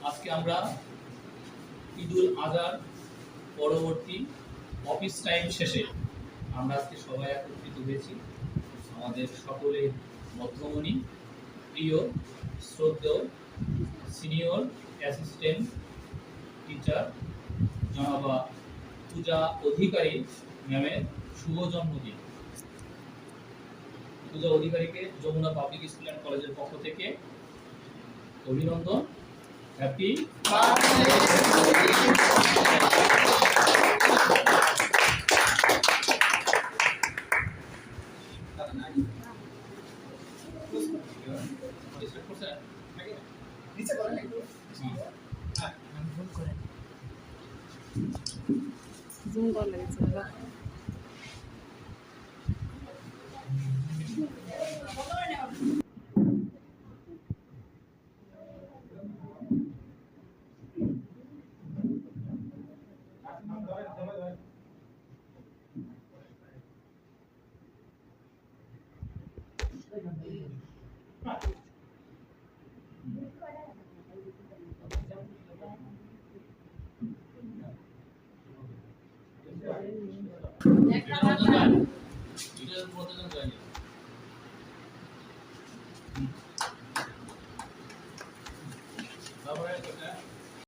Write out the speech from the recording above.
আজকে আমরা ঈদুল আজহার পরবর্তী অফিস টাইম শেষে আমরা আজকে সবাই একত্রিত হয়েছি আমাদের সকলের মধ্যমণি প্রিয় শ্রদ্ধেয় সিনিয়র অ্যাসিস্ট্যান্ট টিচার জনাবা পূজা অধিকারী ম্যামের শুভ জন্মদিন। পূজা অধিকারীকে যমুনা পাবলিক স্কুল অ্যান্ড কলেজের পক্ষ থেকে অভিনন্দন। হ্যাপি জুম করা লাগছে না।